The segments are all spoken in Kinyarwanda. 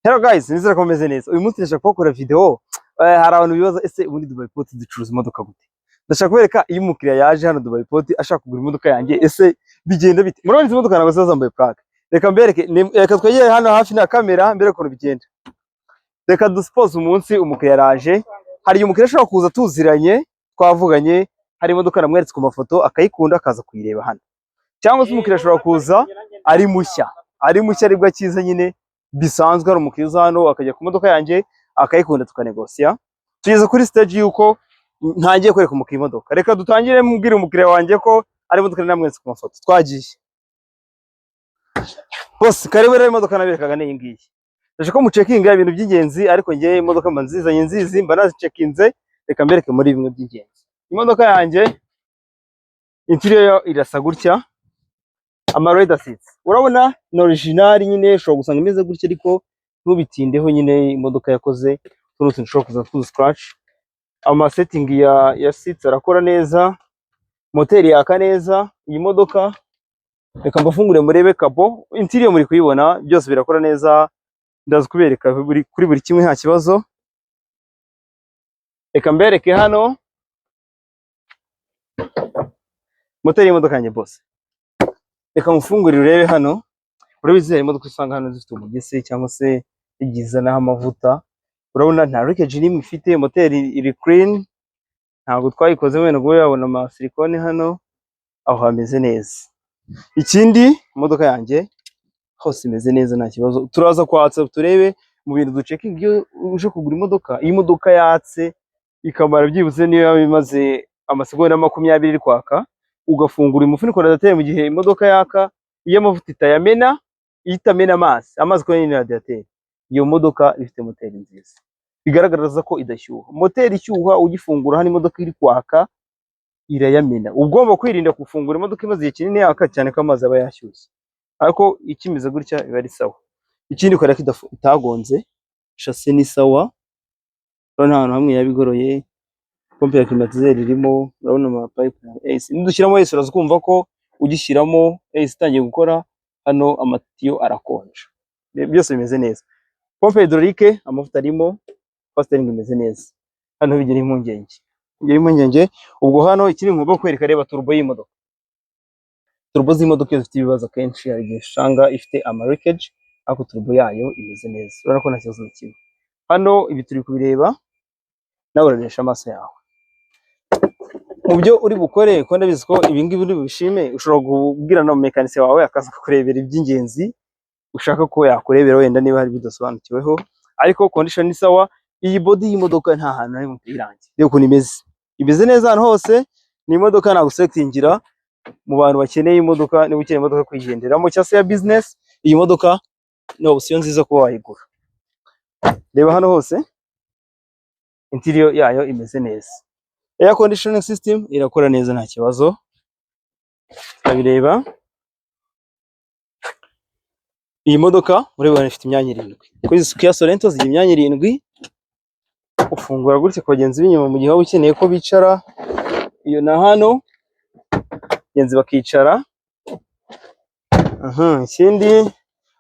Hello guys, nizera ko meze neza. Uyu munsi ndashaka gukora video. Hari abantu bibaza ese ubundi Dubai Port ducuruza imodoka gute? Ndashaka kubereka iyo umukiriya yaje hano Dubai Port ashaka kugura imodoka yanjye ese bigenda bite? Murabona izi modoka ntabwo zambaye plaque. Reka mbereke, reka twegere hano hafi na kamera mbere ko bigenda. Reka duspose umunsi umukiriya yaraje. Hari umukiriya ashaka kuza tuziranye, twavuganye, hari imodoka namweretse ku mafoto akayikunda akaza kuyireba hano. Cyangwa se umukiriya ashobora kuza ari mushya. Ari mushya aribwo akiza nyine bisanzwe hari umukiriya hano akajya ku modoka yanjye akayikunda tukanegosiya. Tugeze kuri stage yuko ntangiye kwereka umukiriya imodoka. Reka dutangire mubwire umukiriya wanjye ko ari imodoka namweretse ku mafoto. Twagiye. Boss, karibu rero imodoka naberekaga ni iyi ngiyi. Ndashaka ko mucekinga ibintu by'ingenzi ariko ngiye imodoka mba nzizanye nzizi mba nazicekinze. Reka mbereke muri bimwe by'ingenzi. Imodoka yanjye interior irasa gutya. Amareda seats. Urabona ni original nyine ushobora gusanga imeze gutya ariko ntubitindeho nyine imodoka yakoze turuti nshobora kuza ku scratch. Ama setting ya seats arakora neza. Moteri yaka neza. Iyi modoka reka mbafungure murebe kabo. Interior muri kuyibona byose birakora neza. Ndaza kubereka kuri buri kimwe nta kibazo. Reka mbereke hano moteri y'imodoka yanjye boss. Reka mufungurire urebe hano. Urabizi imodoka usanga hano zifite umugese cyangwa se igiza naho amavuta. Urabona nta leakage nimwe ifite, moteri iri clean. Ntabwo twayikoze wenda ngo yabona ama silicone hano. Aho hameze neza. Ikindi imodoka yanjye hose imeze neza nta kibazo. Turaza kwatsa turebe mu bintu ducekinga iyo uje kugura imodoka. Iyi modoka yatse ikamara byibuze niyo yaba imaze amasegonda 20 iri kwaka. Ugafungura umufuniko radiateur mu gihe imodoka yaka, iyo amavuta itayamena, itamena amazi ko ni radiateur. Iyo modoka ifite moteri nziza. Bigaragaraza ko idashyuha. Moteri ishyuha ugifungura hano imodoka iri kwaka irayamena. Ugomba kwirinda gufungura imodoka imaze igihe kinini yaka cyane ko amazi aba yashyushye. Ariko ikimize gutya biba ari sawa. Ikindi ko itagonze, chassis ni sawa. Urabona ahantu hamwe yabigoroye. Pompe ya climatiseur irimo, urabona ama pipe ya AC. Nidushyiramo AC uraza kumva ko ugishyiramo AC itangiye gukora hano amatiyo arakonje. Byose bimeze neza. Pompe hydraulique amavuta arimo, fastering imeze neza. Hano bigera impungenge. Bigera impungenge ubwo hano ikiri ngomba kwereka reba turbo y'imodoka. Turbo z'imodoka zifite ibibazo kenshi hari igihe shanga ifite ama leakage ariko turbo yayo imeze neza. Urabona ko nta kibazo kimwe. Hano ibi turi kubireba nawe uranesha amaso yawe. Mu byo uri bukore ko ndabizi ko ibi ngibi uri bishime ushobora kubwira na mekanisi wawe akaza kukurebera iby'ingenzi ushaka ko yakurebera wenda niba hari bidasobanukiweho ariko condition ni sawa. Iyi body y'imodoka nta hantu ari mu irangi. Rero ukuntu imeze neza hano hose. Ni imodoka naguselectingira mu bantu bakeneye imodoka niba ukeneye imodoka kwigenderamo cyangwa se ya business. Iyi modoka ni option nziza kuba wayigura. Reba hano hose interior yayo imeze neza. Air conditioning system irakora neza nta kibazo. Abireba iyi modoka ureba ifite imyanya 7. Kuri Kia Sorento zigira imyanya 7. Ufungura gutya kubagenzi b'inyuma mu gihe waba ukeneye ko bicara. Iyo na hano genzi bakicara. Ikindi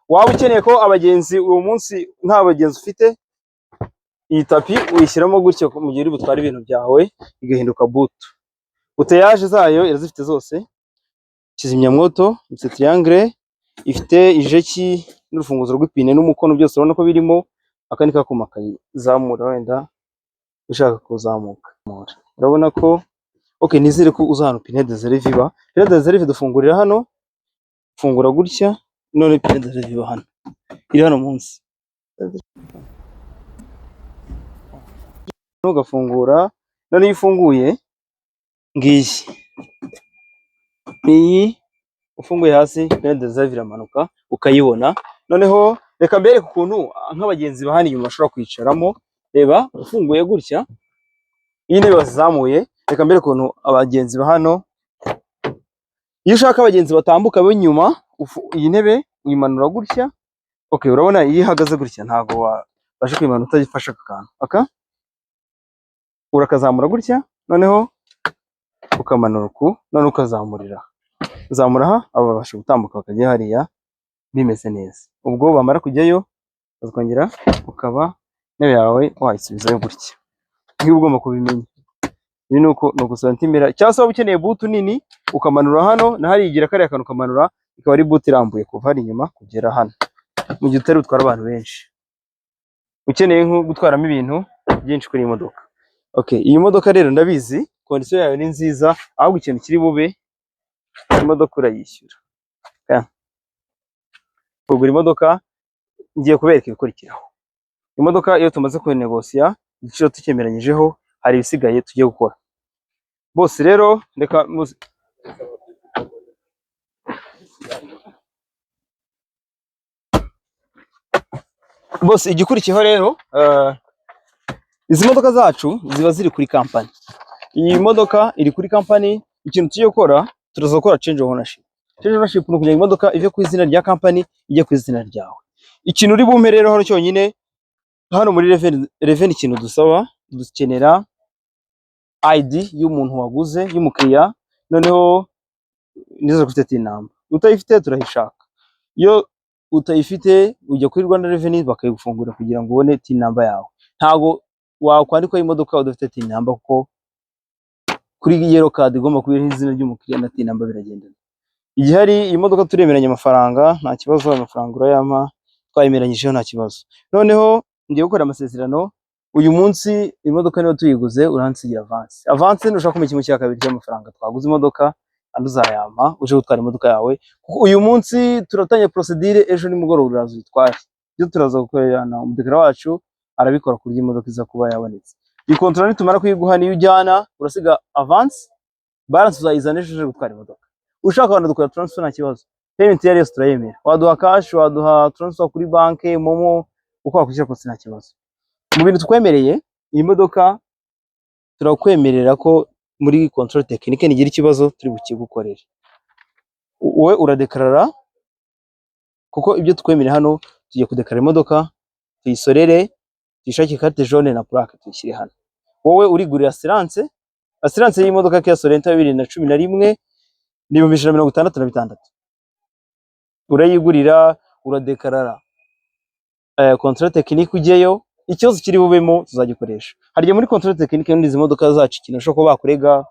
waba ukeneye ko abagenzi uwo munsi nta bagenzi ufite, iyi tapi uyishyiramo gutya mu gihe uri butwara ibintu byawe igahinduka boot. Buteyage zayo irazifite zose. Kizimyamwoto, ifite triangle, ifite ijeki n'urufunguzo rw'ipine n'umukono byose urabona ko birimo. Akandi kakuma kayizamura wenda ushaka kuzamuka. Urabona ko okay nizere ko uzahana pine de reserve iba. Pine de reserve dufungurira hano. Fungura gutya none pine de reserve iba hano. Iri hano munsi. Ugafungura none iyo ufunguye ngiyi iyi ufunguye hasi pine de reserve iramanuka ukayibona. Noneho reka mbereke ukuntu nk'abagenzi bahani inyuma bashobora kwicaramo. Reba ufunguye gutya iyi ntebe bazamuye. Reka mbereke ukuntu abagenzi bahano iyo ushaka abagenzi batambuka b'inyuma iyi ntebe uyimanura gutya. Okay urabona iyi ihagaze gutya ntago wabasha kwimanura utagifasha akantu urakazamura gutya noneho ukamanura uku none ukazamurira uzamura aha aba babasha gutambuka bakajya hariya bimeze neza. Ubwo bamara kujyayo ukongera ukaba intebe yawe wayisubizayo gutya. Niba ugomba kubimenya, ibi ni uko santimera, cyangwa se waba ukeneye butu nini ukamanura hano na hariya igira kariya kantu ukamanura, ikaba ari butu irambuye kuva hari inyuma kugera hano, mu gihe utari utwara abantu benshi, ukeneye nko gutwaramo ibintu byinshi kuri iyi modoka. Okay, iyi modoka rero ndabizi kondisiyo yayo ni nziza, ahubwo ikintu kiri bube imodoka urayishyura. Kugura imodoka ngiye kubereka ibikurikiraho. Imodoka iyo tumaze kunegosiya igiciro tukemeranyijeho, hari ibisigaye tugiye gukora. Bose rero reka bose igikurikiyeho rero, izi modoka zacu ziba ziri kuri kampani. Iyi modoka iri kuri kampani, ikintu tugiye gukora turaza gukora change of ownership. Change of ownership ni ukugira imodoka ive ku izina rya kampani ijye ku izina ryawe. Ikintu uri bumpe rero hano cyonyine, hano muri Reven ikintu dusaba, dukenera ID y'umuntu waguze y'umukiriya, noneho nizo kufite TIN number. Utayifite turayishaka. Iyo utayifite ujya kuri Rwanda Revenue bakayigufungura kugira ngo ubone TIN number yawe. Ntago wakwandika imodoka udafite TIN number, kuko kuri yellow card igomba kuba izina ry'umukiriya na TIN number biragendana. Igihe hari iyi modoka turemeranya amafaranga, nta kibazo, amafaranga urayampa, twayemeranyijeho nta kibazo. Noneho ngiye gukora amasezerano uyu munsi, imodoka niyo tuyiguze uransigira avance. Avance nushaka kumenya kimwe cya kabiri cy'amafaranga twaguze imodoka, andi uzayampa uje gutwara imodoka yawe, kuko uyu munsi turatanya procedure, ejo nimugoroba uraza uyitware. Ibyo turaza gukorerana, umudekara wacu arabikora ku buryo imodoka iza kuba yabonetse. Iyi kontra nitumara kuyiguha niyo ujyana, urasiga avance, balance uzayizana ejo uje gutwara imodoka. Ushaka abantu dukora transfer nta kibazo, payment yari yose turayemera, waduha cash, waduha transfer kuri banke, momo, uko wakwishyura kose nta kibazo. Mu bintu tukwemereye, iyi modoka turakwemerera ko muri control technique nigira ikibazo turi bukigukorere. Wowe uradekarara, kuko ibyo tukwemerera hano tugiye kudekarara imodoka, tuyisorere, tuyishake carte jaune na plaque tuyishyire hano. Wowe urigurira assurance y'imodoka ya Kia Sorento 2011 ni 166,000. Urayigurira, uradekarara, control technique ugeyo, ikibazo kiri bubemo tuzagikoresha. Harya muri control technique n'izi modoka zacu ikintu ushobora kuba bakurega,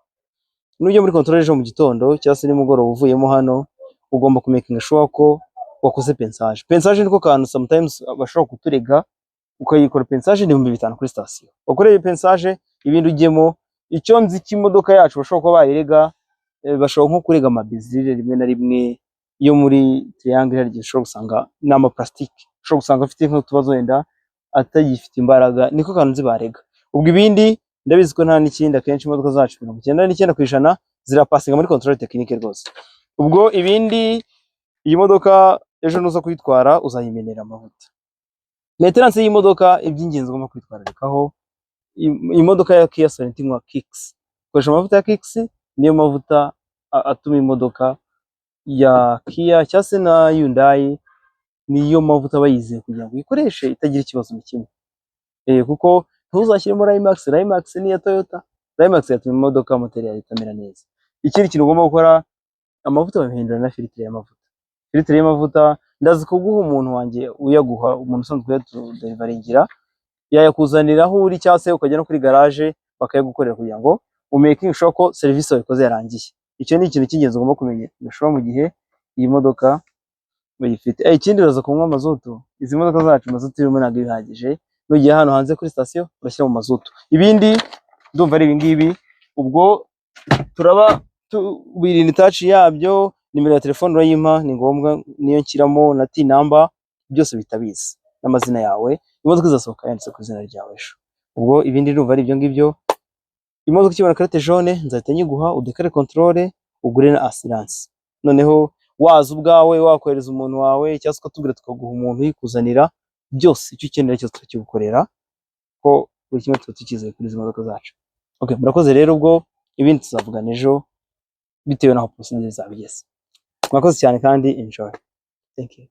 nujye muri control ejo mu gitondo cyangwa se nimugoroba uvuyemo hano, ugomba kumakinga sure ko wakoze pensage. Pensage niko kantu sometimes bashobora kuturega, ukayikora pensage ni 5,000 kuri station. Wakoreye pensage ibindi ugemo, icyo nzi cy'imodoka yacu bashobora kuba bayirega, bashobora nko kurega amabizire rimwe na rimwe yo muri triangle, hari gihe ushobora gusanga n'ama plastic, ushobora gusanga afite nk'utubazo wenda atagifite imbaraga, niko kantu nzi barega. Ubwo ibindi ndabizi ko nta n'ikindi, akenshi imodoka zacu 99% zirapasinga muri control technique rwose. Ubwo ibindi, iyi modoka ejo nuza kuyitwara uzayimenera amavuta. Maintenance y'imodoka iby'ingenzi ugomba kwitwararikaho, imodoka ya Kia Sorento inywa Kicks. Koresha amavuta ya Kicks, niyo mavuta atuma imodoka ya Kia cyangwa se na Hyundai, niyo mavuta bayizeye kugira ngo uyikoreshe itagira ikibazo na kimwe. Kuko ntuzashyiremo Rimax ni ya Toyota. Rimax yatuma imodoka moteri yayo itamera neza. Ikindi kintu ugomba gukora, amavuta babihindura na filtre y'amavuta. Filtre y'amavuta ndazi kuguha umuntu wanjye uyaguha, umuntu usanzwe yadelivaringira, yayakuzanira aho uri cyangwa se ukajya no kuri garage bakayagukorera kugira ngo umaking sure ko service wayikoze yarangiye. Icyo ni ikintu cy'ingenzi ugomba kumenya bishobora mu gihe iyi modoka uyifite. Ikindi uraza kunywa mazutu. Izi modoka zacu mazutu irimo ntabwo bihagije, nugiye hano hanze kuri station urashyira mu mazutu. Ibindi ndumva ari ibingibi. Ubwo turaba tubirinda touch yabyo, nimero ya telefone urayimpa ni ngombwa, niyo nshyiramo na TIN number, byose bitabizi n'amazina yawe, imodoka izasohoka yanditse ku izina ryawe. Ubwo ibindi ndumva ari ibyo ngibyo. Imodoka ikibona carte jaune nzahita nyiguha, udekare controle, ugure na assurance. Noneho waza ubwawe wakohereza umuntu wawe cyangwa se ukatubwira tukaguha umuntu yikuzanira, byose icyo ukenera cyose tukigukorera, ko buri kimwe tukizeye kuri izi modoka zacu. Okay, murakoze rero. Ubwo ibindi tuzavugana ejo bitewe n'aho procedure zabigeze. Murakoze cyane kandi enjoy. Thank you.